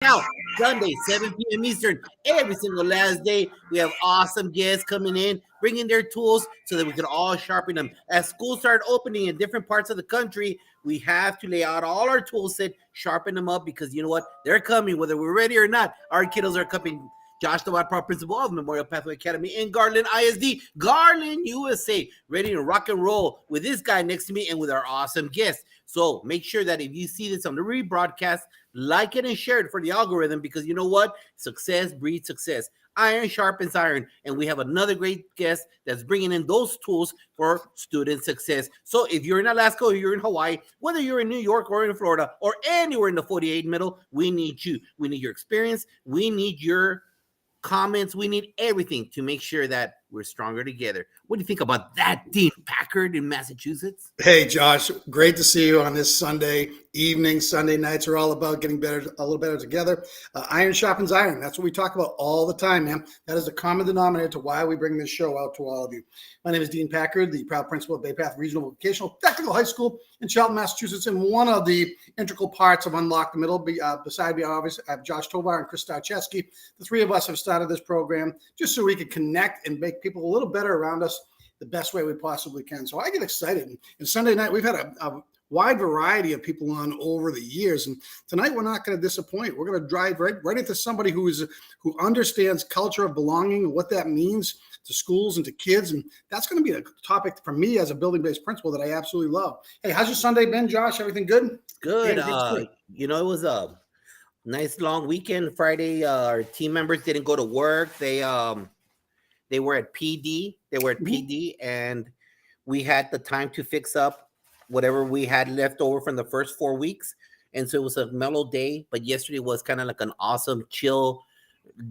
Now, Sunday, 7 p.m. Eastern, every single last day, we have awesome guests coming in, bringing their tools so that we can all sharpen them. As schools start opening in different parts of the country, we have to lay out all our tool set, sharpen them up because you know what? They're coming, whether we're ready or not. Our kiddos are coming. Josh the Proud Principal of Memorial Pathway Academy in Garland ISD, Garland, USA, ready to rock and roll with this guy next to me and with our awesome guest. So make sure that if you see this on the rebroadcast, like it and share it for the algorithm because you know what? Success breeds success. Iron sharpens iron. And we have another great guest that's bringing in those tools for student success. So if you're in Alaska or you're in Hawaii, whether you're in New York or in Florida or anywhere in the 48 middle, we need you. We need your experience. We need your comments. We need everything to make sure that we're stronger together. What do you think about that, Dean Packard in Massachusetts? Hey, Josh, great to see you on this Sunday evening. Sunday nights are all about getting better, a little better together. Iron sharpens iron. That's what we talk about all the time, man. That is the common denominator to why we bring this show out to all of you. My name is Dean Packard, the proud principal of Bay Path Regional Vocational Technical High School in Charlton, Massachusetts, and one of the integral parts of Unlock the Middle. Beside me, obviously, I have Josh Tovar and Chris Starcheski. The three of us have started this program just so we could connect and make people a little better around us the best way we possibly can. So I get excited. And Sunday night, we've had a wide variety of people on over the years. And tonight, we're not going to disappoint. We're going to drive right into somebody who understands culture of belonging and what that means to schools and to kids. And that's going to be a topic for me as a building-based principal that I absolutely love. Hey, how's your Sunday been, Josh? Everything good? Good. It was a nice long weekend. Friday, our team members didn't go to work. They were at PD. And we had the time to fix up whatever we had left over from the first 4 weeks. And so it was a mellow day. But yesterday was kind of like an awesome, chill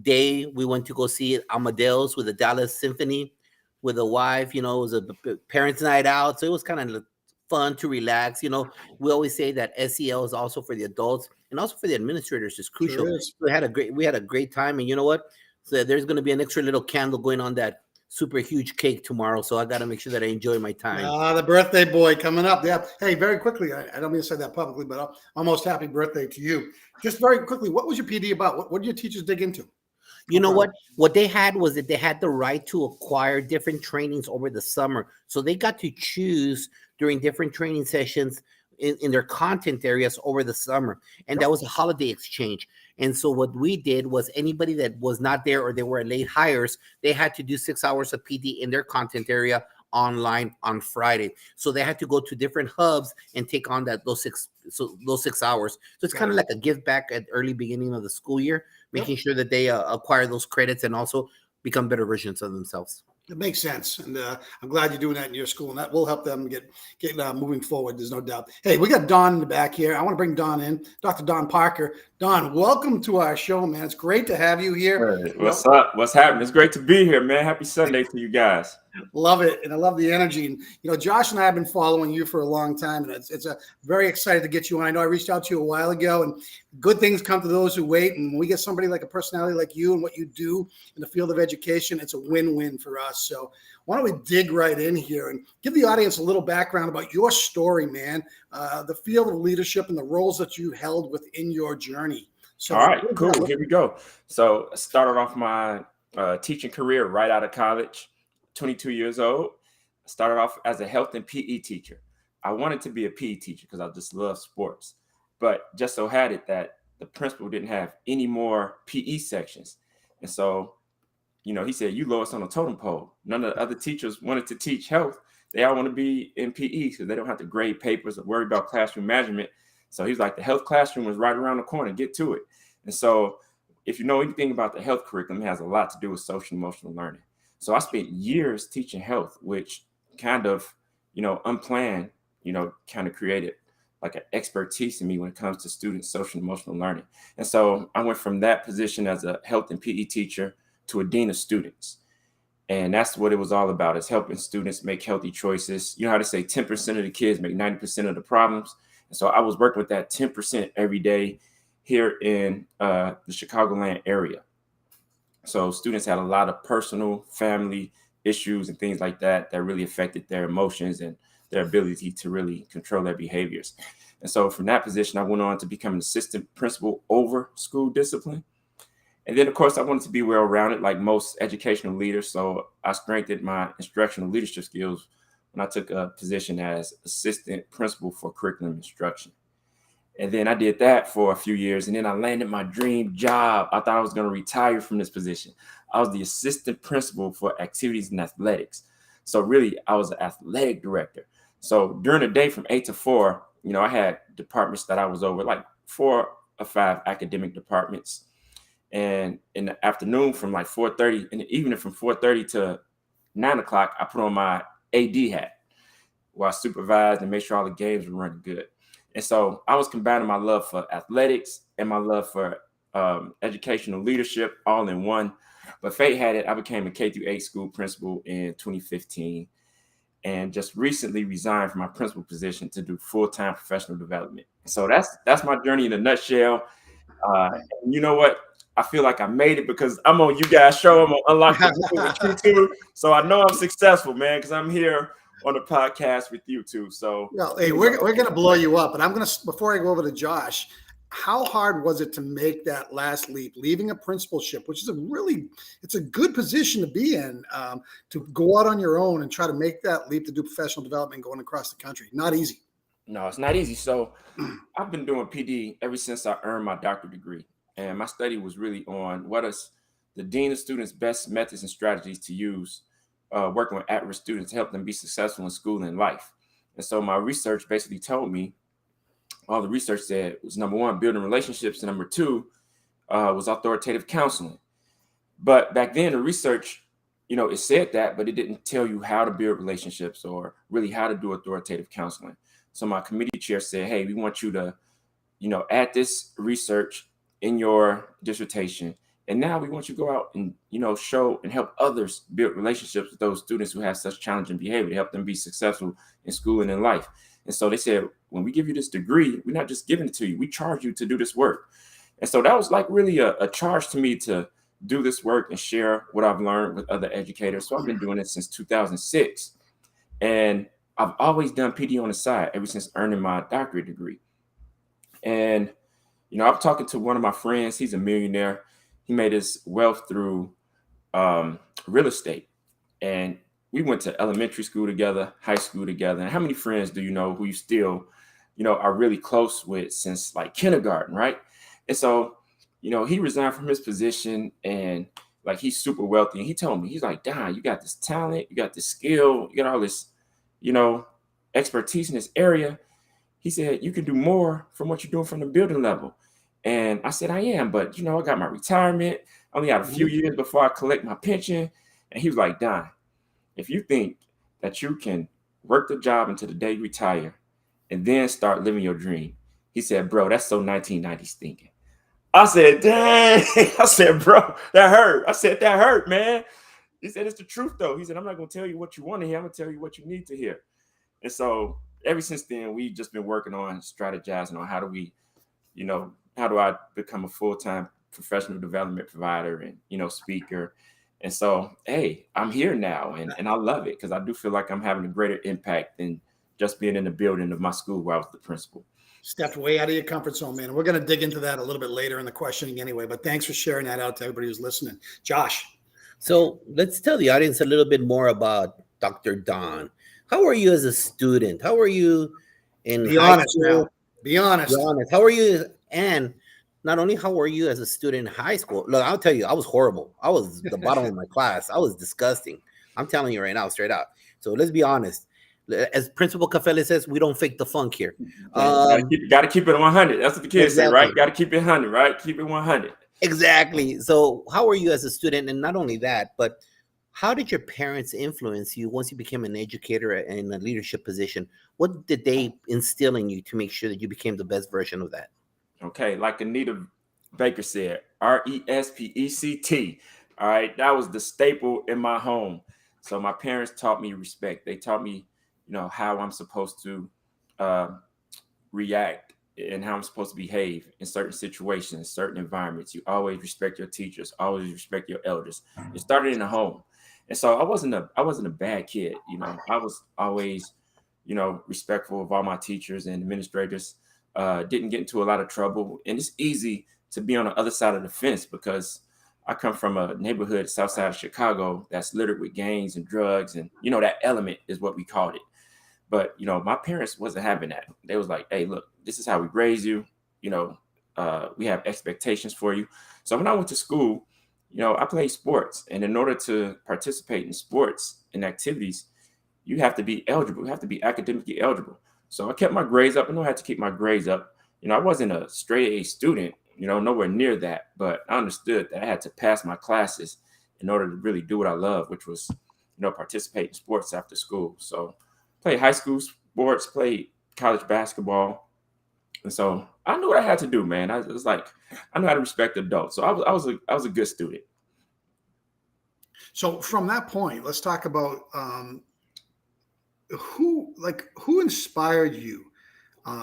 day. We went to go see Amadeus with the Dallas Symphony with the wife. It was a parents' night out. So it was kind of fun to relax. We always say that SEL is also for the adults and also for the administrators is crucial. Sure is. We had a great time. And you know what? So there's going to be an extra little candle going on that super huge cake tomorrow. So I got to make sure that I enjoy my time. The birthday boy coming up. Yeah. Hey, very quickly, I don't mean to say that publicly, but almost happy birthday to you. Just very quickly, what was your PD about? What did your teachers dig into? You know what they had was that they had the right to acquire different trainings over the summer. So they got to choose during different training sessions in their content areas over the summer. And that was a holiday exchange. And so what we did was anybody that was not there or they were late hires, they had to do 6 hours of PD in their content area online on Friday. So they had to go to different hubs and take on those 6 hours. So it's kind of like a give back at early beginning of the school year, making sure that they acquire those credits and also become better versions of themselves. It makes sense, and I'm glad you're doing that in your school, and that will help them get moving forward. There's no doubt. Hey, we got Don in the back here. I want to bring Don in, Dr. Don Parker. Don, welcome to our show, man. It's great to have you here. Hey, what's up? What's happening? It's great to be here, man. Happy Sunday to you guys. Love it, and I love the energy. And Josh and I have been following you for a long time, and it's a very excited to get you on. I know I reached out to you a while ago, and good things come to those who wait. And when we get somebody like a personality like you and what you do in the field of education, it's a win-win for us. So why don't we dig right in here and give the audience a little background about your story, man, the field of leadership and the roles that you held within your journey. So, all right, cool. Here we go. So I started off my teaching career right out of college. 22 years old. I started off as a health and PE teacher. I wanted to be a PE teacher because I just love sports, but just so had it that the principal didn't have any more PE sections. And so, he said, you lowest on a totem pole. None of the other teachers wanted to teach health. They all want to be in PE because they don't have to grade papers or worry about classroom management. So he's like, the health classroom was right around the corner, get to it. And so if you know anything about the health curriculum, it has a lot to do with social emotional learning. So I spent years teaching health, which kind of, unplanned, kind of created like an expertise in me when it comes to students' social and emotional learning. And so I went from that position as a health and PE teacher to a dean of students. And that's what it was all about, is helping students make healthy choices. You know how to say 10% of the kids make 90% of the problems. And so I was working with that 10% every day here in the Chicagoland area. So students had a lot of personal, family issues and things like that really affected their emotions and their ability to really control their behaviors. And so from that position, I went on to become an assistant principal over school discipline. And then, of course, I wanted to be well-rounded like most educational leaders. So I strengthened my instructional leadership skills when I took a position as assistant principal for curriculum instruction. And then I did that for a few years. And then I landed my dream job. I thought I was going to retire from this position. I was the assistant principal for activities and athletics. So really, I was an athletic director. So during the day from 8 to 4, I had departments that I was over, like 4 or 5 academic departments. And in the afternoon from like 4:30, in the evening from 4:30 to 9 o'clock, I put on my AD hat where I supervised and made sure all the games were running good. And so I was combining my love for athletics and my love for educational leadership all in one. But fate had it, I became a K-8 school principal in 2015 and just recently resigned from my principal position to do full-time professional development. So that's my journey in a nutshell. And you know what? I feel like I made it because I'm on you guys' show. I'm on Unlock the With you too. So I know I'm successful, man, because I'm here on the podcast with you too. So well, hey, we're going to blow you up. And I'm going to, before I go over to Josh, how hard was it to make that last leap, leaving a principalship, which is it's a good position to be in, to go out on your own and try to make that leap to do professional development going across the country? Not easy. No, it's not easy. So I've been doing PD ever since I earned my doctorate degree. And my study was really on what is the dean of students' best methods and strategies to use working with at-risk students to help them be successful in school and life. And so my research basically told me, all the research said was, number one, building relationships, and number two was authoritative counseling. But back then, the research, it said that, but it didn't tell you how to build relationships or really how to do authoritative counseling. So my committee chair said, hey, we want you to, add this research in your dissertation. And now we want you to go out and, show and help others build relationships with those students who have such challenging behavior to help them be successful in school and in life. And so they said, when we give you this degree, we're not just giving it to you, we charge you to do this work. And so that was like really a charge to me to do this work and share what I've learned with other educators. So I've been doing it since 2006. And I've always done PD on the side ever since earning my doctorate degree. And I'm talking to one of my friends. He's a millionaire. He made his wealth through real estate. And we went to elementary school together, high school together. And how many friends do you know who you still, are really close with since like kindergarten, right? And so, he resigned from his position and like he's super wealthy. And he told me, he's like, Don, you got this talent, you got this skill, you got all this, expertise in this area. He said, you can do more from what you're doing from the building level. And I said, I am, but I got my retirement. I only got a few years before I collect my pension. And he was like, Don, if you think that you can work the job until the day you retire and then start living your dream, he said, bro, that's so 1990s thinking. I said, dang. I said, bro, that hurt. I said, that hurt, man. He said, it's the truth, though. He said, I'm not going to tell you what you want to hear. I'm going to tell you what you need to hear. And so ever since then, we've just been working on strategizing on how do we, how do I become a full-time professional development provider and, speaker. And so, hey, I'm here now and I love it because I do feel like I'm having a greater impact than just being in the building of my school where I was the principal. Stepped way out of your comfort zone, man. We're going to dig into that a little bit later in the questioning anyway, but thanks for sharing that out to everybody who's listening. Josh. So let's tell the audience a little bit more about Dr. Don. How are you as a student? How are you in high school? Be honest. Be honest. How are you? And not only how were you as a student in high school? Look, I'll tell you, I was horrible. I was the bottom of my class. I was disgusting. I'm telling you right now, straight out. So let's be honest. As Principal Cafele says, we don't fake the funk here. Got to keep it 100. That's what the kids say, right? Got to keep it 100, right? Keep it 100. Exactly. So how were you as a student? And not only that, but how did your parents influence you once you became an educator in a leadership position? What did they instill in you to make sure that you became the best version of that? Okay, like Anita Baker said, RESPECT. All right, that was the staple in my home. So my parents taught me respect. They taught me, how I'm supposed to react and how I'm supposed to behave in certain situations, certain environments. You always respect your teachers, always respect your elders. It started in the home. And so I wasn't a bad kid. I was always, respectful of all my teachers and administrators. didn't get into a lot of trouble. And it's easy to be on the other side of the fence because I come from a neighborhood south side of Chicago that's littered with gangs and drugs. And, that element is what we called it. But, my parents wasn't having that. They was like, hey, look, this is how we raise you. We have expectations for you. So when I went to school, I played sports. And in order to participate in sports and activities, you have to be eligible. You have to be academically eligible. So I kept my grades up. I know I had to keep my grades up. I wasn't a straight A student, nowhere near that. But I understood that I had to pass my classes in order to really do what I love, which was, participate in sports after school. So played high school sports, played college basketball. And so I knew what I had to do, man. I was like, I knew how to respect adults. So I was a good student. So from that point, let's talk about who inspired you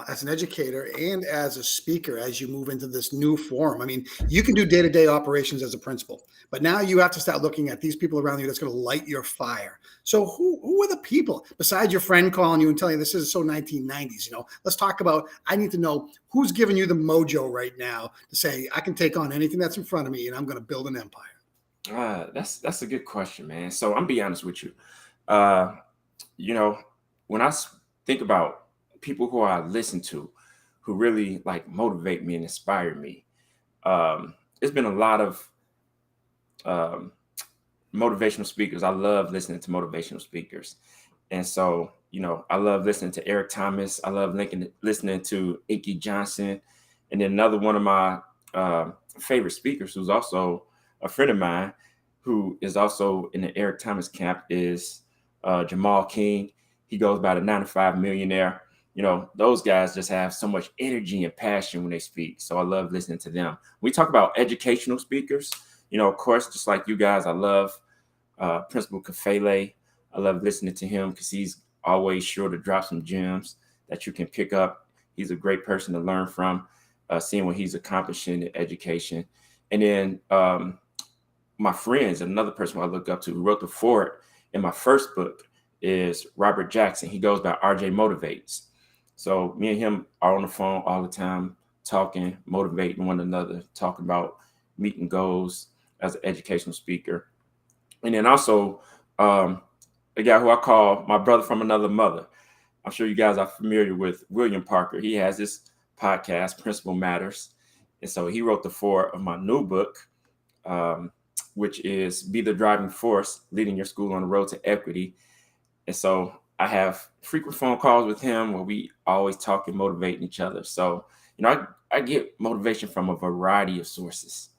as an educator and as a speaker as you move into this new form. I mean, you can do day-to-day operations as a principal, but now you have to start looking at these people around you that's going to light your fire. So who are the people besides your friend calling you and telling you this is so 1990s? Let's talk about, I need to know who's giving you the mojo right now to say, I can take on anything that's in front of me and I'm going to build an empire. That's a good question, man. So I'm be honest with you. When I think about people who I listen to, who really like motivate me and inspire me, there's been a lot of motivational speakers. I love listening to motivational speakers, and so I love listening to Eric Thomas. I love listening to Inky Johnson, and then another one of my favorite speakers, who's also a friend of mine, who is also in the Eric Thomas camp, is Jamal King. He goes by the 9 to 5 millionaire. Those guys just have so much energy and passion when they speak. So I love listening to them. We talk about educational speakers. Of course, just like you guys, I love Principal Kafele. I love listening to him because he's always sure to drop some gems that you can pick up. He's a great person to learn from, seeing what he's accomplishing in education. And then my friends, another person I look up to who wrote the foreword in my first book is Robert Jackson. He goes by RJ Motivates. So me and him are on the phone all the time, talking, motivating one another, talking about meeting goals as an educational speaker. And then also a guy who I call my brother from another mother. I'm sure you guys are familiar with William Parker. He has this podcast, Principal Matters. And so he wrote the foreword of my new book, which is Be the Driving Force, Leading Your School on the Road to Equity. And so I have frequent phone calls with him where we always talk and motivating each other. So, I get motivation from a variety of sources.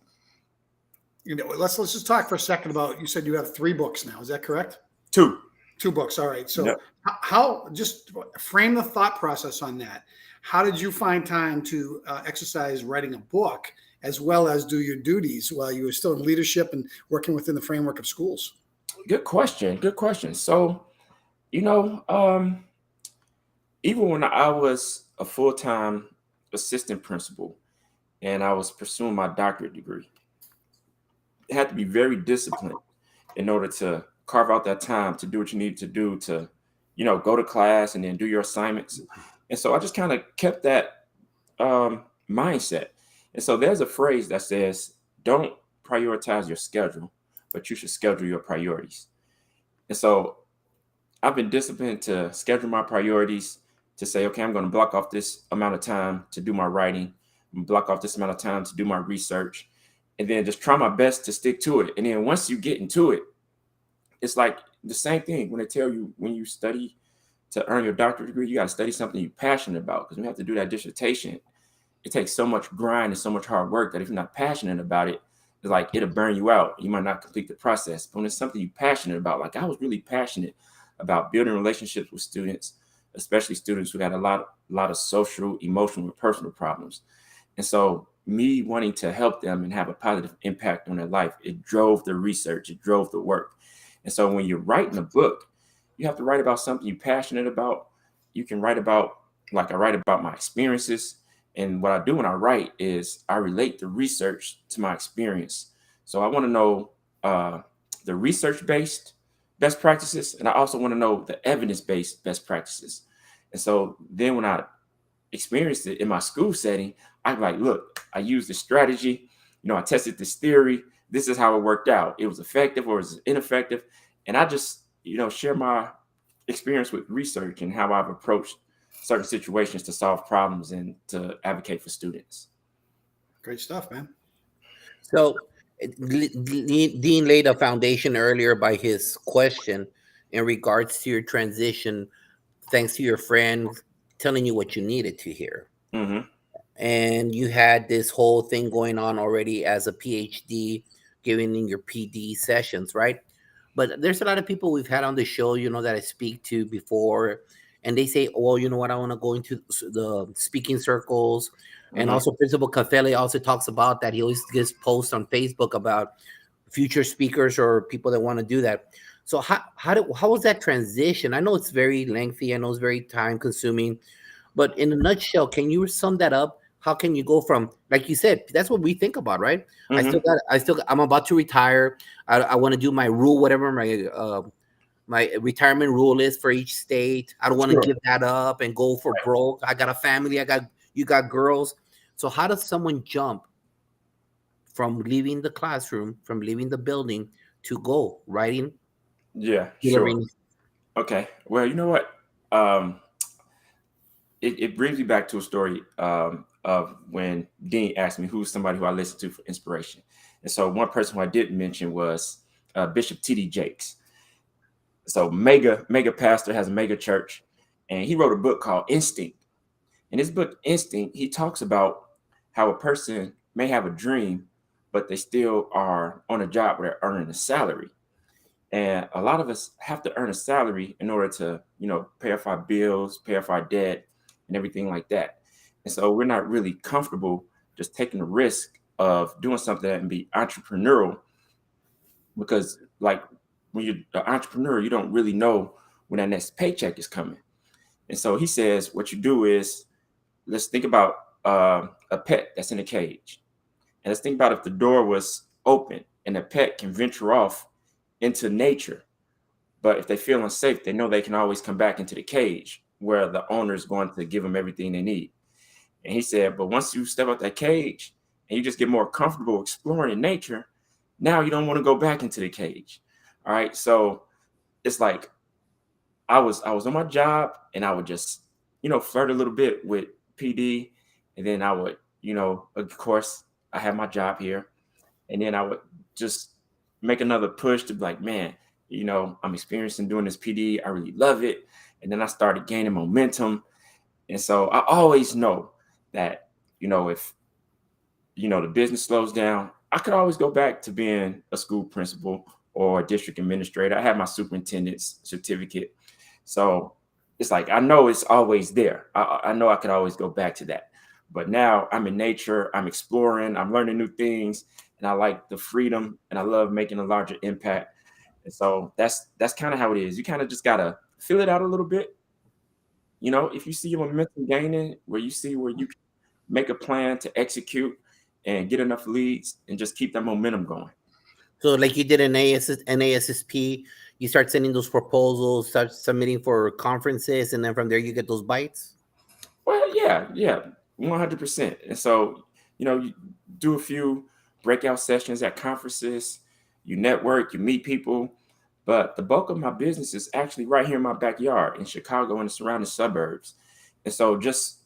Let's just talk for a second about, you said you have 3 books now. Is that correct? 2 books. All right. So Yep. how, just frame the thought process on that. How did you find time to exercise writing a book as well as do your duties while you were still in leadership and working within the framework of schools? Good question. So, even when I was a full-time assistant principal and I was pursuing my doctorate degree, it had to be very disciplined in order to carve out that time to do what you needed to do to, go to class and then do your assignments. And so I just kind of kept that mindset. And so there's a phrase that says, don't prioritize your schedule, but you should schedule your priorities. And so I've been disciplined to schedule my priorities, to say, okay, I'm going to block off this amount of time to do my writing, block off this amount of time to do my research, and then just try my best to stick to it. And then once you get into it, it's like the same thing when they tell you when you study to earn your doctorate degree, you got to study something you're passionate about, because when you have to do that dissertation, it takes so much grind and so much hard work that if you're not passionate about it, it's like it'll burn you out. You might not complete the process. But when it's something you're passionate about, like I was really passionate about building relationships with students, especially students who had a lot of social, emotional, and personal problems. And so me wanting to help them and have a positive impact on their life, it drove the research, it drove the work. And so when you're writing a book, you have to write about something you're passionate about. You can write about, like I write about my experiences. And what I do when I write is I relate the research to my experience. So I want to know the research-based best practices, and I also want to know the evidence-based best practices. And so then when I experienced it in my school setting, I'm like, look, I used the strategy, I tested this theory. This is how it worked out. It was effective or it was ineffective. And I just, share my experience with research and how I've approached certain situations to solve problems and to advocate for students. Great stuff, man. So Dean laid a foundation earlier by his question in regards to your transition, thanks to your friend telling you what you needed to hear. Mm-hmm. And you had this whole thing going on already as a PhD, giving in your PD sessions, right? But there's a lot of people we've had on the show, that I speak to before, and they say, "Oh, you know what? I want to go into the speaking circles." And Mm-hmm. also, Principal Caffelli also talks about that. He always gives posts on Facebook about future speakers or people that want to do that. So how was that transition? I know it's very lengthy. I know it's very time consuming, but in a nutshell, can you sum that up? How can you go from, like you said, that's what we think about, right? Mm-hmm. I'm about to retire. I want to do my rule, whatever my retirement rule is for each state. I don't want to Sure. give that up and go for broke. I got a family. You got girls. So how does someone jump from leaving the classroom, from leaving the building to go writing? Yeah, sure. Delivering? Okay. Well, you know what? It brings me back to a story of when Dean asked me who's somebody who I listen to for inspiration. And so one person who I didn't mention was Bishop T.D. Jakes. So mega pastor, has a mega church, and he wrote a book called Instinct. In his book, Instinct, he talks about how a person may have a dream, but they still are on a job where they're earning a salary. And a lot of us have to earn a salary in order to, pay off our bills, pay off our debt, and everything like that. And so we're not really comfortable just taking the risk of doing something that can be entrepreneurial, because like when you're an entrepreneur, you don't really know when that next paycheck is coming. And so he says, what you do is, let's think about a pet that's in a cage. And let's think about if the door was open and the pet can venture off into nature. But if they feel unsafe, they know they can always come back into the cage where the owner is going to give them everything they need. And he said, but once you step out that cage and you just get more comfortable exploring in nature, now you don't want to go back into the cage. All right. So it's like I was on my job and I would just, flirt a little bit with PD. And then I would, of course, I have my job here. And then I would just make another push to be like, man, I'm experiencing doing this PD. I really love it. And then I started gaining momentum. And so I always know that, if, the business slows down, I could always go back to being a school principal or a district administrator. I have my superintendent's certificate. So it's like, I know it's always there. I know I could always go back to that. But now I'm in nature, I'm exploring, I'm learning new things, and I like the freedom and I love making a larger impact. And so that's kind of how it is. You kind of just got to fill it out a little bit. If you see your momentum gaining, where you see where you can make a plan to execute and get enough leads and just keep that momentum going. So like you did an NASSP, you start sending those proposals, start submitting for conferences, and then from there you get those bites? Well, yeah, 100%. And so, you do a few breakout sessions at conferences, you network, you meet people, but the bulk of my business is actually right here in my backyard in Chicago and the surrounding suburbs. And so just,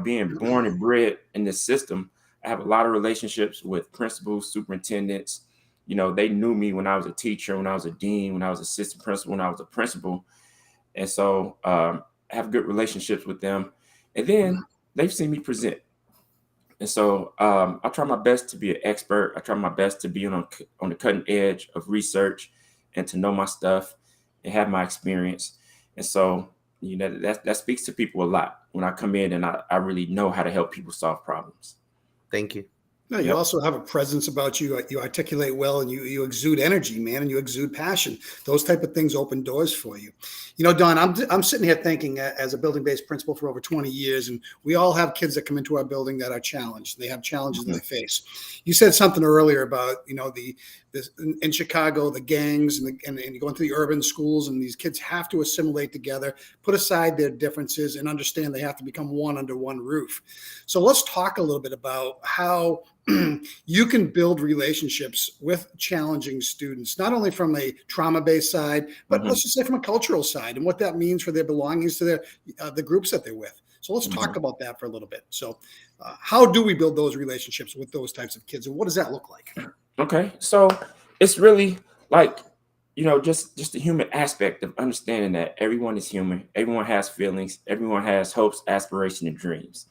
being born and bred in this system, I have a lot of relationships with principals, superintendents. They knew me when I was a teacher, when I was a dean, when I was assistant principal, when I was a principal. And so I have good relationships with them. And then they've seen me present. And so I try my best to be an expert. I try my best to be on the cutting edge of research and to know my stuff and have my experience. And so, that speaks to people a lot when I come in and I really know how to help people solve problems. Thank you. No, you also have a presence about you. You articulate well, and you exude energy, man, and you exude passion. Those type of things open doors for you. You know, Don, I'm sitting here thinking, as a building-based principal for over 20 years, and we all have kids that come into our building that are challenged. They have challenges that they face. You said something earlier about, you know, this in Chicago, the gangs and you go into the urban schools, and these kids have to assimilate together, put aside their differences, and understand they have to become one under one roof. So let's talk a little bit about how you can build relationships with challenging students, not only from a trauma-based side, but let's just say from a cultural side, and what that means for their belongings to the groups that they're with. So let's talk about that for a little bit. So how do we build those relationships with those types of kids, and what does that look like? Okay, so it's really like, you know, just the human aspect of understanding that everyone is human, everyone has feelings, everyone has hopes, aspirations, and dreams.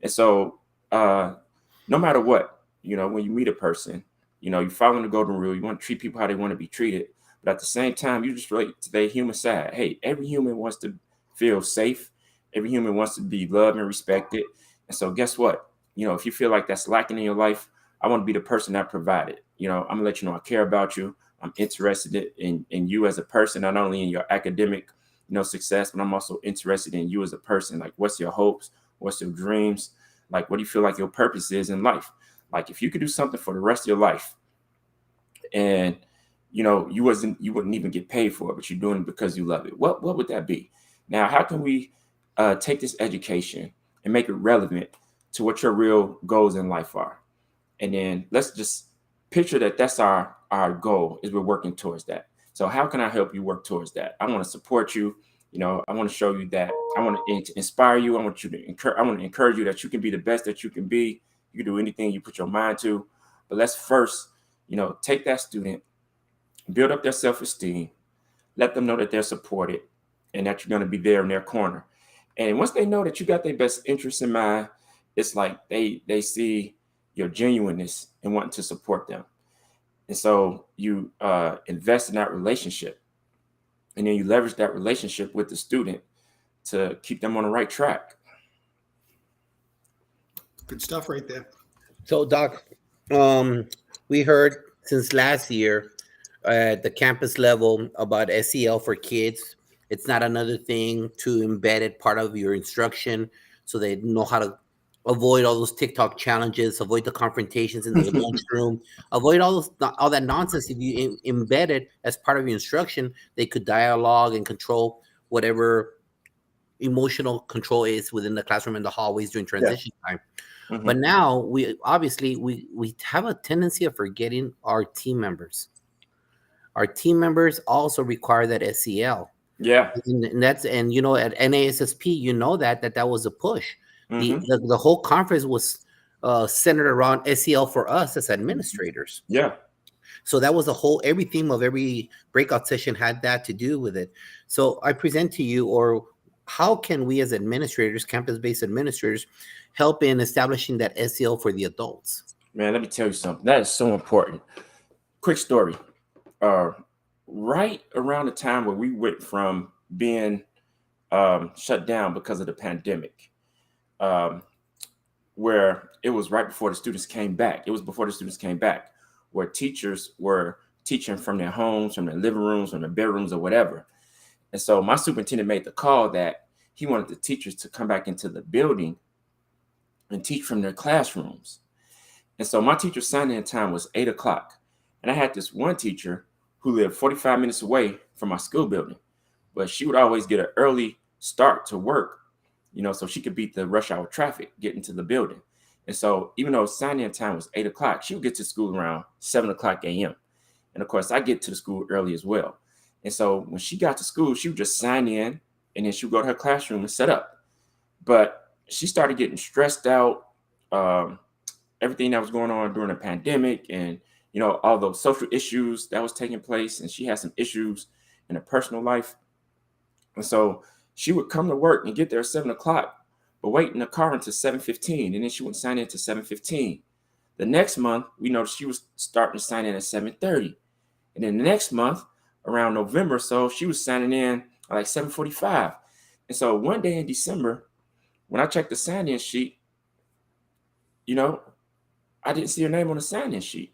And so no matter what, you know, when you meet a person, you know, you're following the golden rule. You want to treat people how they want to be treated. But at the same time, you just relate to their human side. Hey, every human wants to feel safe. Every human wants to be loved and respected. And so guess what? You know, if you feel like that's lacking in your life, I want to be the person that provided. You know, I'm going to let you know I care about you. I'm interested in you as a person, not only in your academic, you know, success, but I'm also interested in you as a person. Like, what's your hopes? What's your dreams? Like, what do you feel like your purpose is in life? Like, if you could do something for the rest of your life and, you know, you wouldn't even get paid for it, but you're doing it because you love it, what would that be? Now, how can we take this education and make it relevant to what your real goals in life are? And then let's just picture that that's our goal, is we're working towards that. So how can I help you work towards that? I want to support you. You know, I want to show you that I want to inspire you. I want to encourage you that you can be the best that you can be. You can do anything you put your mind to. But let's first, you know, take that student, build up their self-esteem, let them know that they're supported and that you're going to be there in their corner. And once they know that you got their best interests in mind, it's like they see your genuineness and wanting to support them. And so you invest in that relationship. And then you leverage that relationship with the student to keep them on the right track. Good stuff right there. So, Doc, we heard since last year at the campus level about SEL for kids. It's not another thing to embed it part of your instruction so they know how to avoid all those TikTok challenges, avoid the confrontations in the lunchroom, avoid all that nonsense. If you embed it as part of your instruction, they could dialogue and control whatever emotional control is within the classroom and the hallways during transition time. But now we have a tendency of forgetting our team members. Our team members also require that SEL. Yeah. And you know, at NASSP, you know that was a push. The whole conference was centered around SEL for us as administrators. Yeah. So that was the whole, every theme of every breakout session had that to do with it. So I present to you, or how can we as administrators, campus-based administrators, help in establishing that SEL for the adults? Man, let me tell you something. That is so important. Quick story. Right around the time where we went from being shut down because of the pandemic, where it was right before the students came back. It was before the students came back, where teachers were teaching from their homes, from their living rooms, from their bedrooms, or whatever. And so my superintendent made the call that he wanted the teachers to come back into the building and teach from their classrooms. And so my teacher sign-in time was 8 o'clock. And I had this one teacher who lived 45 minutes away from my school building, but she would always get an early start to work, you know, so she could beat the rush hour traffic getting to the building. And so even though sign-in time was 8 o'clock, she would get to school around 7 o'clock a.m. And of course, I get to the school early as well. And so when she got to school, she would just sign in and then she would go to her classroom and set up. But she started getting stressed out, everything that was going on during the pandemic and, you know, all those social issues that was taking place. And she had some issues in her personal life. And so she would come to work and get there at 7 o'clock, but wait in the car until 7:15. And then she would sign in to 7:15. The next month, we noticed she was starting to sign in at 7:30. And then the next month, around November or so, she was signing in at like 7:45. And so one day in December, when I checked the sign-in sheet, you know, I didn't see her name on the sign-in sheet,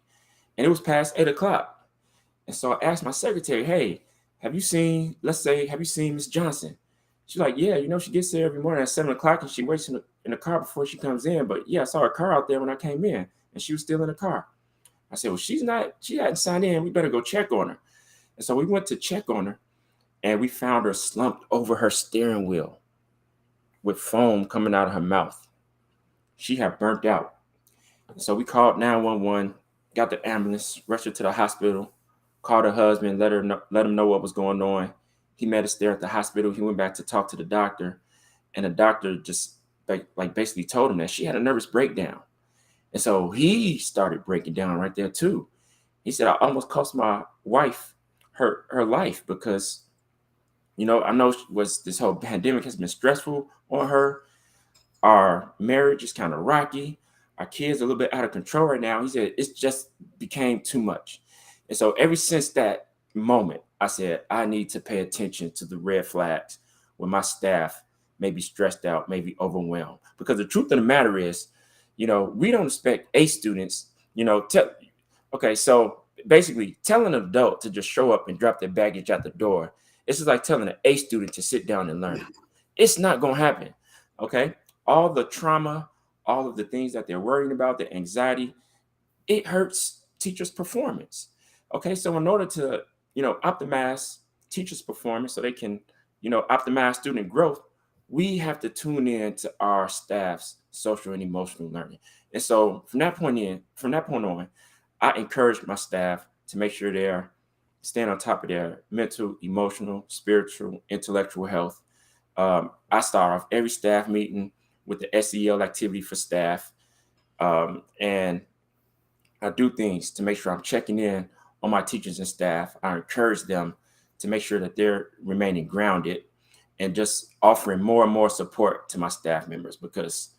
and it was past 8 o'clock. And so I asked my secretary, hey, have you seen Miss Johnson? She's like, yeah, she gets there every morning at 7 o'clock and she waits in the car before she comes in. But yeah, I saw her car out there when I came in and she was still in the car. I said, well, she hadn't signed in. We better go check on her. And so we went to check on her and we found her slumped over her steering wheel with foam coming out of her mouth. She had burnt out. So we called 911, got the ambulance, rushed her to the hospital, called her husband, let him know what was going on. He met us there at the hospital. He went back to talk to the doctor, and the doctor just basically told him that she had a nervous breakdown. And so he started breaking down right there too. He said, I almost cost my wife her life because, I know this whole pandemic has been stressful on her. Our marriage is kind of rocky. Our kids are a little bit out of control right now. He said, it just became too much. And so ever since that moment, I said, I need to pay attention to the red flags when my staff may be stressed out, may be overwhelmed. Because the truth of the matter is, we don't expect A students, so basically telling an adult to just show up and drop their baggage at the door, it's just like telling an A student to sit down and learn. It's not going to happen, okay? All the trauma, all of the things that they're worrying about, the anxiety, it hurts teachers' performance. Okay, so in order to, optimize teachers' performance so they can, optimize student growth, we have to tune in to our staff's social and emotional learning. And so from that point on, I encourage my staff to make sure they're staying on top of their mental, emotional, spiritual, intellectual health. I start off every staff meeting with the SEL activity for staff. And I do things to make sure I'm checking in on my teachers and staff. I encourage them to make sure that they're remaining grounded and just offering more and more support to my staff members, because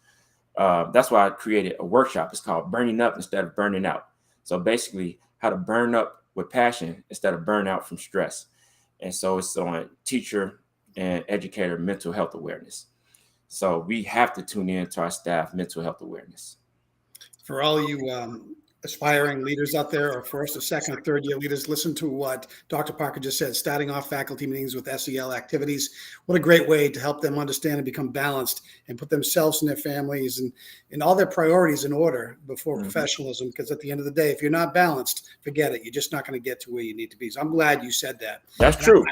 that's why I created a workshop. It's called Burning Up Instead of Burning Out. So basically how to burn up with passion instead of burn out from stress. And so it's on teacher and educator mental health awareness. So we have to tune in to our staff mental health awareness. For all you aspiring leaders out there, or first or second or third year leaders, listen to what Dr. Parker just said, starting off faculty meetings with SEL activities. What a great way to help them understand and become balanced and put themselves and their families and all their priorities in order before professionalism. Because at the end of the day, if you're not balanced, forget it. You're just not going to get to where you need to be. So I'm glad you said that. That's true.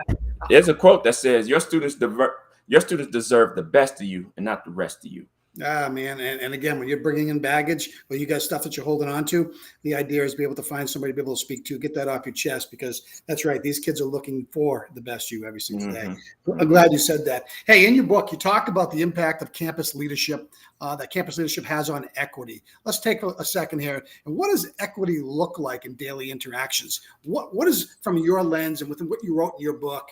There's a quote that says, your students deserve the best of you and not the rest of you. Ah, man. And again, when you're bringing in baggage, when you got stuff that you're holding on to, the idea is to be able to find somebody to be able to speak to, get that off your chest, because that's right. These kids are looking for the best you every single day. I'm glad you said that. Hey, in your book, you talk about the impact of campus leadership, that campus leadership has on equity. Let's take a second here. And what does equity look like in daily interactions? What is, from your lens and within what you wrote in your book,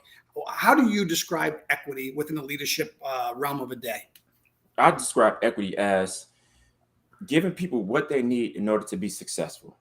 how do you describe equity within the leadership realm of a day? I describe equity as giving people what they need in order to be successful.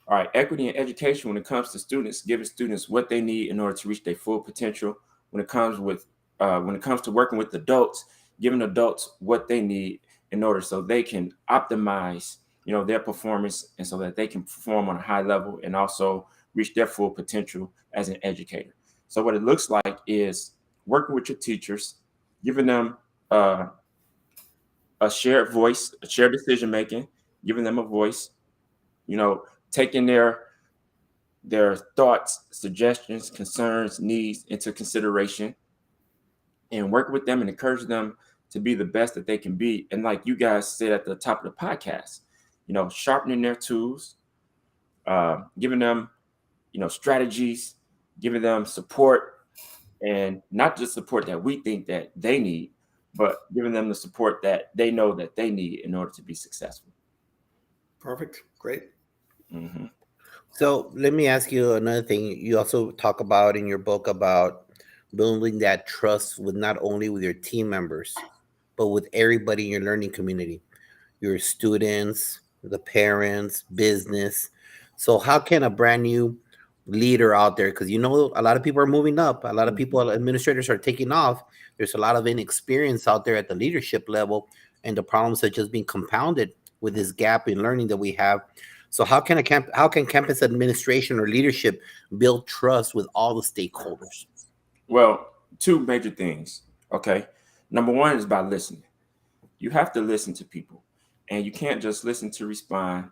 All right, equity in education, when it comes to students, giving students what they need in order to reach their full potential. When it comes to working with adults, giving adults what they need in order so they can optimize, their performance, and so that they can perform on a high level and also reach their full potential as an educator. So what it looks like is working with your teachers, giving them a shared voice, a shared decision making, giving them a voice, taking their thoughts, suggestions, concerns, needs into consideration, and work with them and encourage them to be the best that they can be. And like you guys said at the top of the podcast, sharpening their tools, giving them, strategies, giving them support, and not just support that we think that they need, but giving them the support that they know that they need in order to be successful. Perfect. Great. Mm-hmm. So let me ask you another thing. You also talk about in your book about building that trust with not only with your team members, but with everybody in your learning community, your students, the parents, business. So how can a brand new leader out there, because a lot of people are moving up, a lot of people, administrators are taking off, there's a lot of inexperience out there at the leadership level, and the problems are just being compounded with this gap in learning that we have. So how can campus administration or leadership build trust with all the stakeholders? Well, two major things. Okay. Number one is by listening. You have to listen to people, and you can't just listen to respond,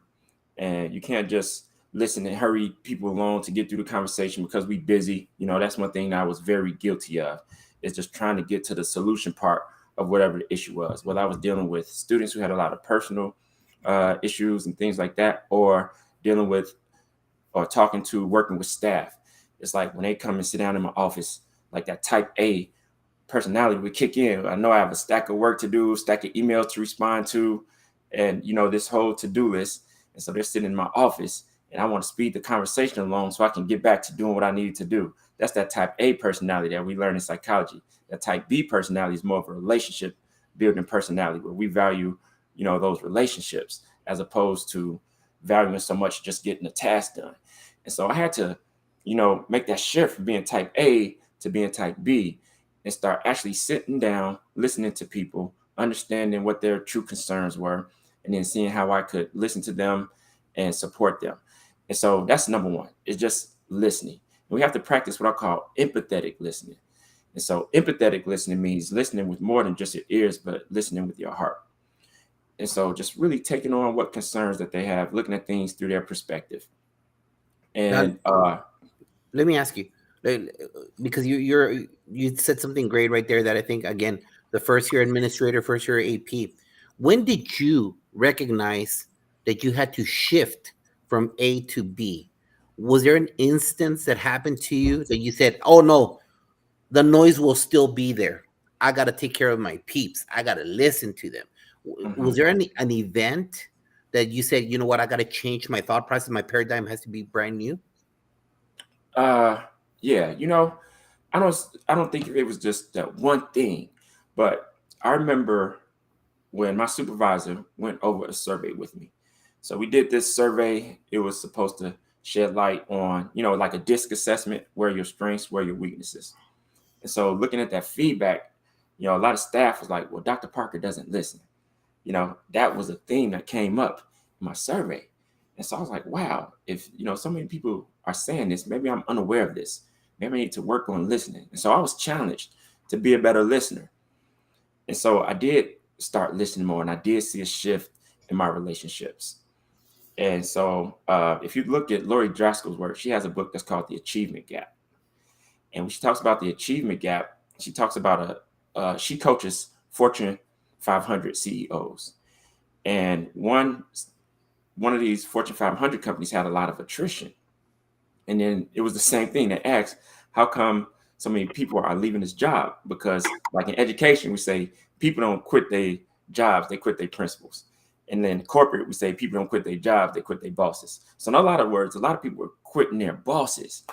and you can't just listen and hurry people along to get through the conversation because we busy. That's one thing that I was very guilty of, is just trying to get to the solution part of whatever the issue was. Whether I was dealing with students who had a lot of personal issues and things like that, or dealing with or working with staff. It's like when they come and sit down in my office, like that type A personality would kick in. I know I have a stack of work to do, stack of emails to respond to, and this whole to-do list. And so they're sitting in my office, and I want to speed the conversation along so I can get back to doing what I needed to do. That's that type A personality that we learn in psychology. That type B personality is more of a relationship building personality, where we value, those relationships as opposed to valuing so much just getting the task done. And so I had to, make that shift from being type A to being type B, and start actually sitting down, listening to people, understanding what their true concerns were, and then seeing how I could listen to them and support them. And so that's number one. It's just listening. And we have to practice what I call empathetic listening. And so empathetic listening means listening with more than just your ears, but listening with your heart. And so just really taking on what concerns that they have, looking at things through their perspective. And let me ask you, because you said something great right there that I think, again, the first year administrator, first year AP, when did you recognize that you had to shift from A to B? Was there an instance that happened to you that you said, oh no, the noise will still be there, I got to take care of my peeps, I got to listen to them? Was there an event that you said, you know what, I got to change my thought process, my paradigm has to be brand new? Yeah, I don't think it was just that one thing, but I remember when my supervisor went over a survey with me. So we did this survey. It was supposed to shed light on, like a DISC assessment, where your strengths, where your weaknesses. And so looking at that feedback, a lot of staff was like, well, Dr. Parker doesn't listen. That was a theme that came up in my survey. And so I was like, wow, if, so many people are saying this, maybe I'm unaware of this. Maybe I need to work on listening. And so I was challenged to be a better listener. And so I did start listening more, and I did see a shift in my relationships. And so if you look at Lori Driscoll's work, she has a book that's called The Achievement Gap. And when she talks about the achievement gap, she talks about she coaches Fortune 500 CEOs. And one of these Fortune 500 companies had a lot of attrition. And then it was the same thing. They asked, how come so many people are leaving this job? Because like in education, we say people don't quit their jobs, they quit their principals. And then corporate, we say people don't quit their jobs, they quit their bosses. So in a lot of words, a lot of people are quitting their bosses.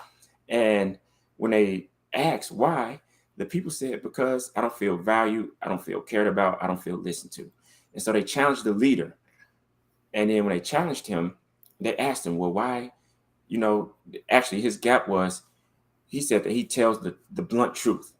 And when they asked why, the people said, because I don't feel valued, I don't feel cared about, I don't feel listened to. And so they challenged the leader. And then when they challenged him, they asked him, well, why? Actually his gap was, he said that he tells the blunt truth.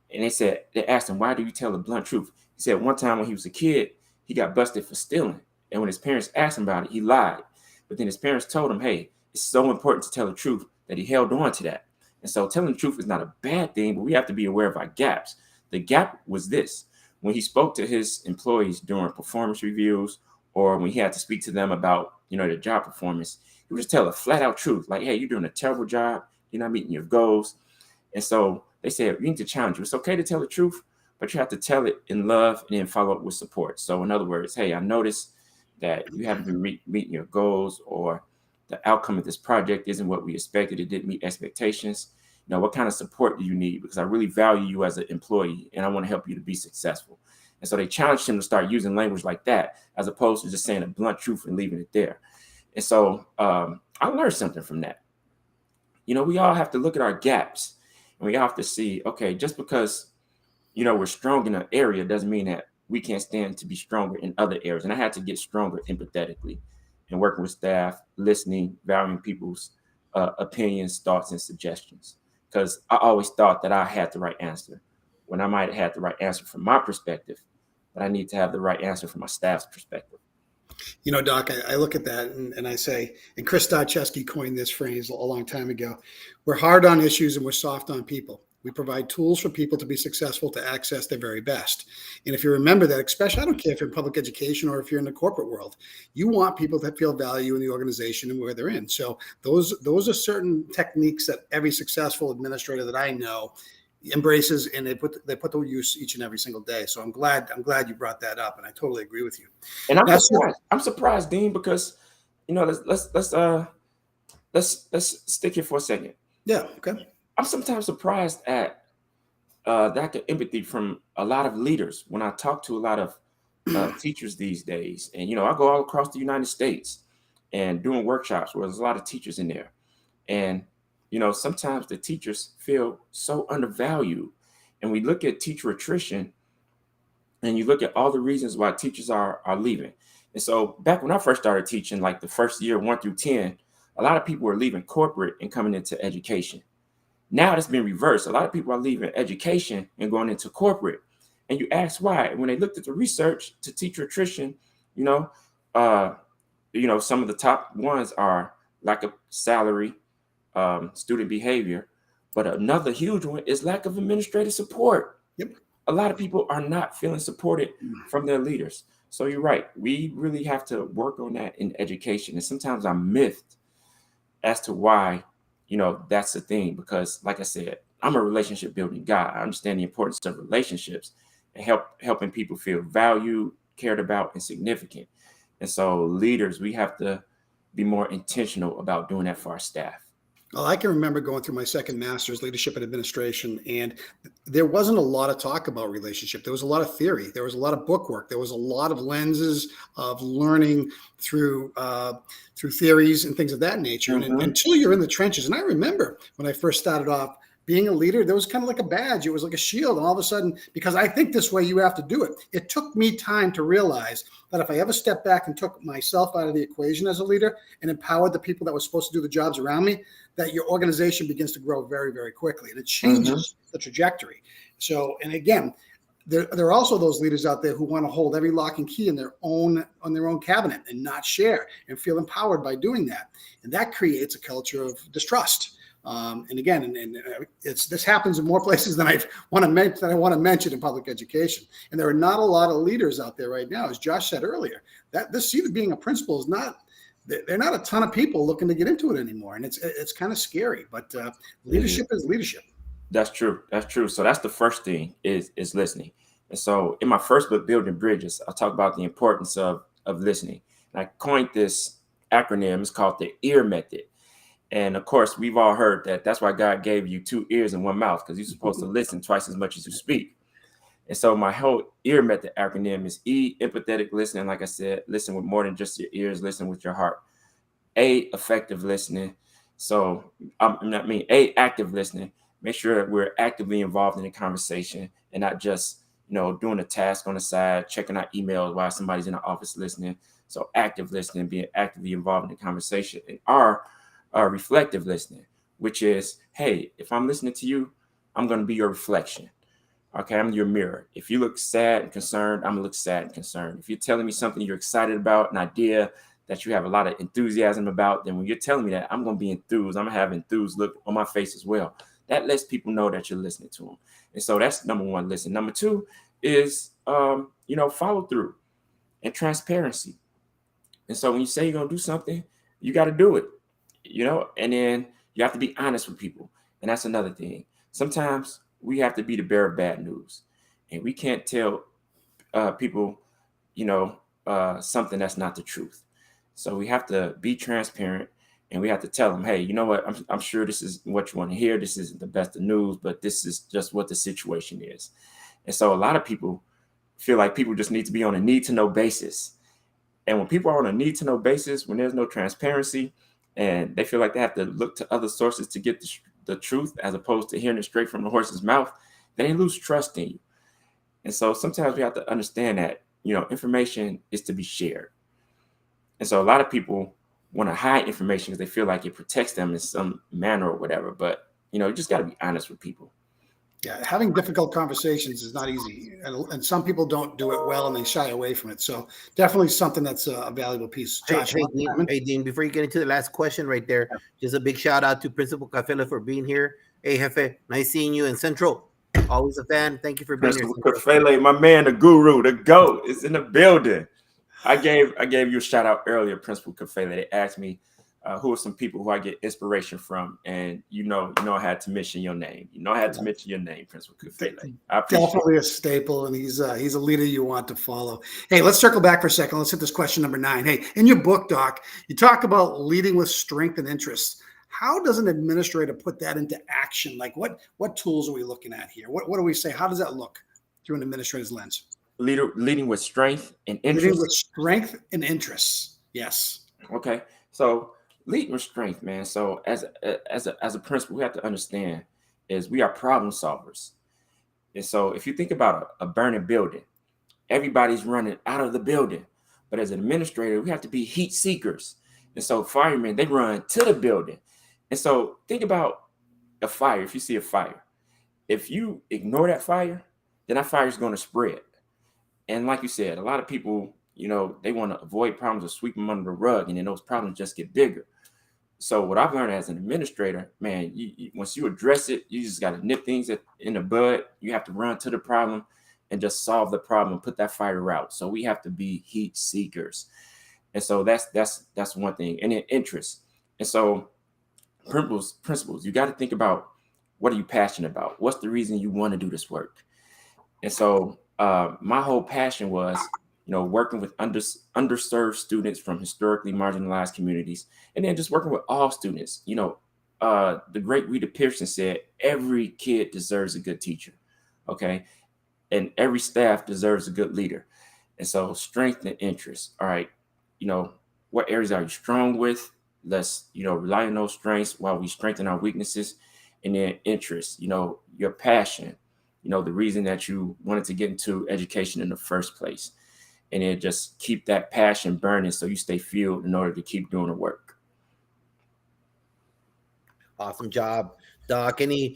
And they asked him, why do you tell the blunt truth? He said one time when he was a kid, he got busted for stealing. And when his parents asked him about it, he lied. But then his parents told him, hey, it's so important to tell the truth, that he held on to that. And so telling the truth is not a bad thing, but we have to be aware of our gaps. The gap was this: when he spoke to his employees during performance reviews, or when he had to speak to them about, their job performance, he would just tell a flat out truth, like, hey, you're doing a terrible job, you're not meeting your goals. And so they said, you need to challenge you. It's okay to tell the truth, but you have to tell it in love and then follow up with support. So in other words, hey, I noticed that you haven't been meeting your goals, or the outcome of this project isn't what we expected. It didn't meet expectations. What kind of support do you need? Because I really value you as an employee, and I want to help you to be successful. And so they challenged him to start using language like that, as opposed to just saying a blunt truth and leaving it there. And so I learned something from that. We all have to look at our gaps, and we all have to see, okay, just because, we're strong in an area doesn't mean that we can't stand to be stronger in other areas. And I had to get stronger empathetically and working with staff, listening, valuing people's opinions, thoughts, and suggestions. Because I always thought that I had the right answer, when I might have had the right answer from my perspective, but I need to have the right answer from my staff's perspective. You know, Doc, I look at that and I say, and Chris Starchesky coined this phrase a long time ago, we're hard on issues and we're soft on people. We provide tools for people to be successful to access their very best. And if you remember that, especially, I don't care if you're in public education or if you're in the corporate world, you want people to feel value in the organization and where they're in. So those are certain techniques that every successful administrator that I know embraces, and they put to use each and every single day. So I'm glad you brought that up, and I totally agree with you. And That's I'm surprised, Dean, because let's stick here for a second. Yeah. Okay. I'm sometimes surprised at lack of empathy from a lot of leaders when I talk to a lot of teachers these days. And I go all across the United States and doing workshops where there's a lot of teachers in there. And sometimes the teachers feel so undervalued. And we look at teacher attrition, and you look at all the reasons why teachers are leaving. And so back when I first started teaching, like the first year, 1 through 10, a lot of people were leaving corporate and coming into education. Now it's been reversed. A lot of people are leaving education and going into corporate. And you ask why. When they looked at the research to teacher attrition, some of the top ones are lack of salary, student behavior, but another huge one is lack of administrative support. Yep. A lot of people are not feeling supported from their leaders. So you're right. We really have to work on that in education. And sometimes I'm miffed as to why, that's the thing, because like I said, I'm a relationship building guy. I understand the importance of relationships and helping people feel valued, cared about, and significant. And so leaders, we have to be more intentional about doing that for our staff. Well, I can remember going through my second master's, leadership and administration, and there wasn't a lot of talk about relationship. There was a lot of theory. There was a lot of book work. There was a lot of lenses of learning through theories and things of that nature. Mm-hmm. And until you're in the trenches, and I remember when I first started off being a leader, there was kind of like a badge. It was like a shield. And all of a sudden, because I think this way, you have to do it. It took me time to realize that if I ever stepped back and took myself out of the equation as a leader and empowered the people that were supposed to do the jobs around me, that your organization begins to grow very, very quickly. And it changes the trajectory. So, and again, there are also those leaders out there who want to hold every lock and key on their own cabinet and not share and feel empowered by doing that. And that creates a culture of distrust. And again, this happens in more places than I want to mention in public education. And there are not a lot of leaders out there right now, as Josh said earlier. That this seat of being a principal is not. They're not a ton of people looking to get into it anymore, and it's kind of scary. But leadership is leadership. That's true. That's true. So that's the first thing is listening. And so in my first book, Building Bridges, I talk about the importance of listening. And I coined this acronym. It's called the EAR method. And of course, we've all heard that that's why God gave you 2 ears and 1 mouth, because you're supposed to listen twice as much as you speak. And so my whole EAR method acronym is E, empathetic listening. Like I said, listen with more than just your ears, listen with your heart. A, effective listening. So A, active listening. Make sure that we're actively involved in the conversation and not just, doing a task on the side, checking out emails while somebody's in the office listening. So active listening, being actively involved in the conversation. And R, reflective listening, which is, hey, if I'm listening to you, I'm going to be your reflection. Okay, I'm your mirror. If you look sad and concerned, I'm going to look sad and concerned. If you're telling me something you're excited about, an idea that you have a lot of enthusiasm about, then when you're telling me that, I'm going to be enthused. I'm going to have enthused look on my face as well. That lets people know that you're listening to them. And so that's number 1, listen. Number 2 is, follow through and transparency. And so when you say you're going to do something, you got to do it, and then you have to be honest with people. And that's another thing. Sometimes we have to be the bearer of bad news, and we can't tell people, something that's not the truth. So we have to be transparent, and we have to tell them, hey, you know what? I'm sure this is what you want to hear. This isn't the best of news, but this is just what the situation is. And so a lot of people feel like people just need to be on a need-to-know basis. And when people are on a need-to-know basis, when there's no transparency, and they feel like they have to look to other sources to get the truth as opposed to hearing it straight from the horse's mouth, then they lose trust in you. And so sometimes we have to understand that, information is to be shared. And so a lot of people want to hide information because they feel like it protects them in some manner or whatever. But, you just got to be honest with people. Yeah, having difficult conversations is not easy, and some people don't do it well, and they shy away from it. So definitely something that's a valuable piece. Hey, Josh, hey, Dean, hey, Dean, before you get into the last question right there, just a big shout out to Principal Cafela for being here. Hey, Jefe, nice seeing you. And Central, always a fan. Thank you for being here. Principal Central. Kafele, my man, the guru, the GOAT, is in the building. I gave you a shout out earlier, Principal Kafele. They asked me who are some people who I get inspiration from, and I had to mention your name. I had to mention your name, Principal Kafele. I appreciate definitely a staple, and he's a leader you want to follow. Hey, let's circle back for a second. Let's hit this question number 9. Hey, in your book, Doc, you talk about leading with strength and interest. How does an administrator put that into action? Like what tools are we looking at here? What do we say? How does that look through an administrator's lens? leading with strength and interest. Leading with strength and interests. Yes. Okay, so leading with strength, man. So as a principal, we have to understand is we are problem solvers. And so if you think about a burning building, everybody's running out of the building. But as an administrator, we have to be heat seekers. And so firemen, they run to the building. And so think about a fire. If you see a fire, if you ignore that fire, then that fire is going to spread. And like you said, a lot of people, they want to avoid problems or sweep them under the rug, and then those problems just get bigger. So what I've learned as an administrator, man, once you address it, you just got to nip things in the bud. You have to run to the problem and just solve the problem, put that fire out. So we have to be heat seekers. And so that's one thing. And then interest. And so principles, you got to think about, what are you passionate about? What's the reason you want to do this work? And so my whole passion was, working with underserved students from historically marginalized communities, and then just working with all students. The great Rita Pearson said, every kid deserves a good teacher. Okay. And every staff deserves a good leader. And so strength and interest. All right. What areas are you strong with? Let's, rely on those strengths while we strengthen our weaknesses. And then interest, your passion, the reason that you wanted to get into education in the first place. And then just keep that passion burning so you stay fueled in order to keep doing the work. Awesome job, Doc. Any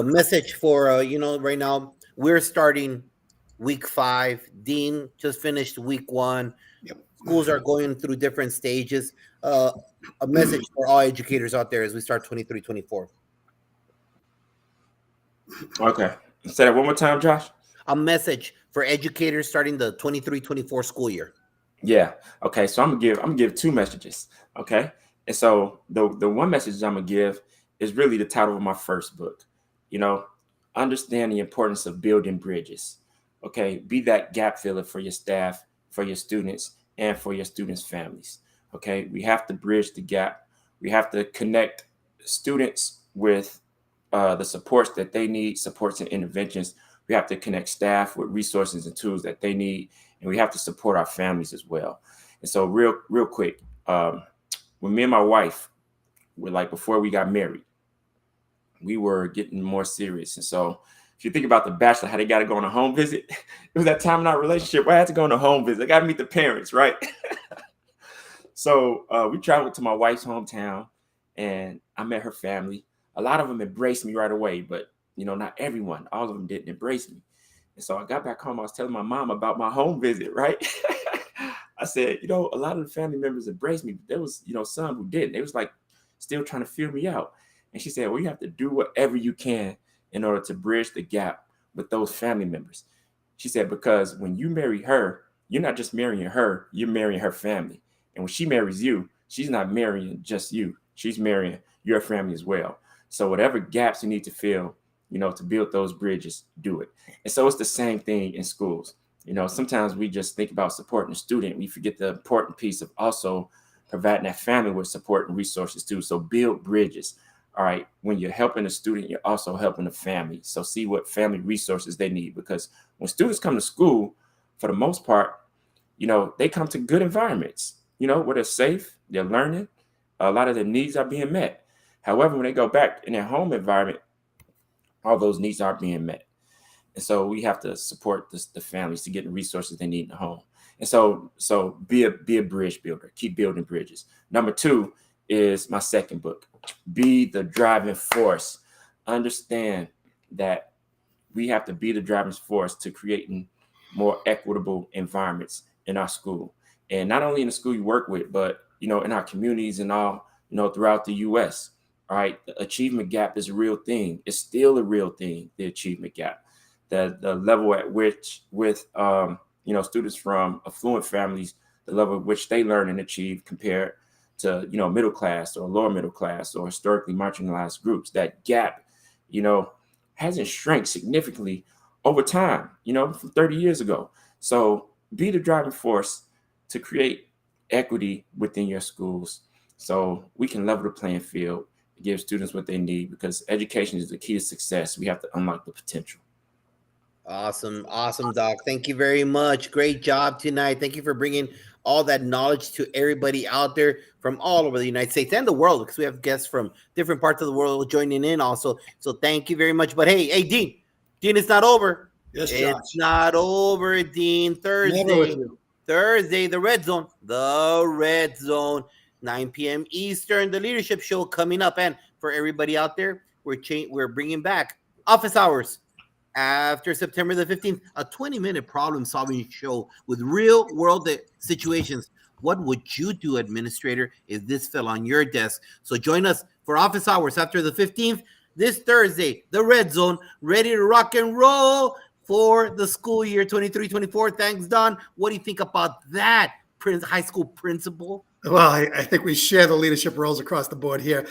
message for, right now we're starting week 5. Dean just finished week 1. Yep. Schools are going through different stages. A message for all educators out there as we start 23-24. Okay. Say that one more time, Josh. A message for educators starting the 23-24 school year. Yeah. Okay. So I'm gonna give 2 messages. Okay. And so the one message I'm gonna give is really the title of my first book. Understand the importance of building bridges. Okay. Be that gap filler for your staff, for your students, and for your students' families. Okay. We have to bridge the gap. We have to connect students with the supports that they need, supports and interventions. We have to connect staff with resources and tools that they need, and we have to support our families as well. And so real quick, when me and my wife were before we got married, we were getting more serious. And so if you think about The Bachelor, how they got to go on a home visit, it was that time in our relationship where I had to go on a home visit. I got to meet the parents, right? So we traveled to my wife's hometown, and I met her family. A lot of them embraced me right away, but not everyone. All of them didn't embrace me. And so I got back home. I was telling my mom about my home visit, right? I said, a lot of the family members embraced me, but there was, some who didn't. They was still trying to feel me out. And she said, well, you have to do whatever you can in order to bridge the gap with those family members. She said, because when you marry her, you're not just marrying her, you're marrying her family. And when she marries you, she's not marrying just you. She's marrying your family as well. So whatever gaps you need to fill, to build those bridges, do it. And so it's the same thing in schools. Sometimes we just think about supporting the student. We forget the important piece of also providing that family with support and resources too. So build bridges. All right. When you're helping a student, you're also helping the family. So see what family resources they need, because when students come to school, for the most part, they come to good environments, where they're safe, they're learning, a lot of their needs are being met. However, when they go back in their home environment, all those needs aren't being met. And so we have to support the families to get the resources they need in the home. And so be a bridge builder. Keep building bridges. Number 2 is my second book. Be the driving force. Understand that we have to be the driving force to creating more equitable environments in our school. And not only in the school you work with, but, in our communities and all, throughout the U.S. All right. The achievement gap is a real thing. It's still a real thing, the achievement gap. The level at which with, students from affluent families, the level at which they learn and achieve compared to, middle class or lower middle class or historically marginalized groups, that gap, hasn't shrank significantly over time, from 30 years ago. So be the driving force to create equity within your schools so we can level the playing field, give students what they need, because education is the key to success. We have to unlock the potential. Awesome, Doc. Thank you very much. Great job tonight. Thank you for bringing all that knowledge to everybody out there from all over the United States and the world, because we have guests from different parts of the world joining in also. So thank you very much. But hey, Dean, it's not over. Yes, Josh. It's not over, Dean. Thursday, the Red Zone, 9 p.m. Eastern, the Leadership Show coming up. And for everybody out there, we're bringing back office hours after September the 15th, a 20-minute problem-solving show with real-world situations. What would you do, administrator, if this fell on your desk? So join us for office hours after the 15th, this Thursday, the Red Zone, ready to rock and roll for the school year 23-24. Thanks, Don. What do you think about that, high school principal? Well, I think we share the leadership roles across the board here.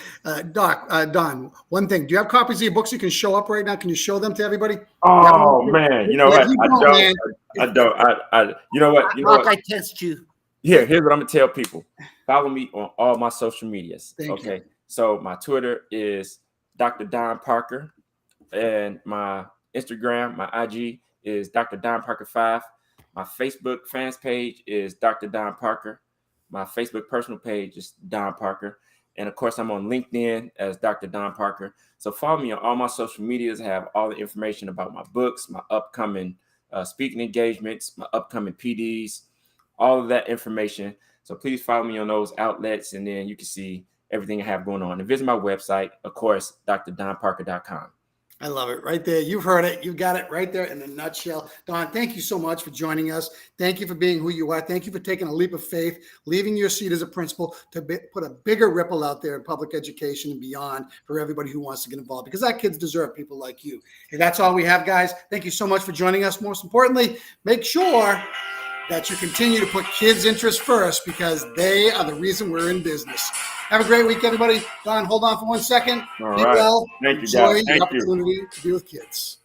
Don, one thing. Do you have copies of your books you can show up right now? Can you show them to everybody? Oh, man. You know what? I don't. You know what? I test you. Here's what I'm going to tell people. Follow me on all my social medias. Thank you. So my Twitter is Dr. Don Parker. And my Instagram, my IG is Dr. Don Parker 5. My Facebook fans page is Dr. Don Parker. My Facebook personal page is Don Parker. And of course, I'm on LinkedIn as Dr. Don Parker. So follow me on all my social medias. I have all the information about my books, my upcoming speaking engagements, my upcoming PDs, all of that information. So please follow me on those outlets, and then you can see everything I have going on. And visit my website, of course, drdonparker.com. I love it right there. You've heard it. You got it right there in a nutshell. Don, thank you so much for joining us. Thank you for being who you are. Thank you for taking a leap of faith, leaving your seat as a principal to put a bigger ripple out there in public education and beyond for everybody who wants to get involved, because our kids deserve people like you. And that's all we have, guys. Thank you so much for joining us. Most importantly, make sure that you continue to put kids' interests first, because they are the reason we're in business. Have a great week, everybody. Don, hold on for 1 second. All Be right. well. Thank you, Enjoy guys. the opportunity to be with kids.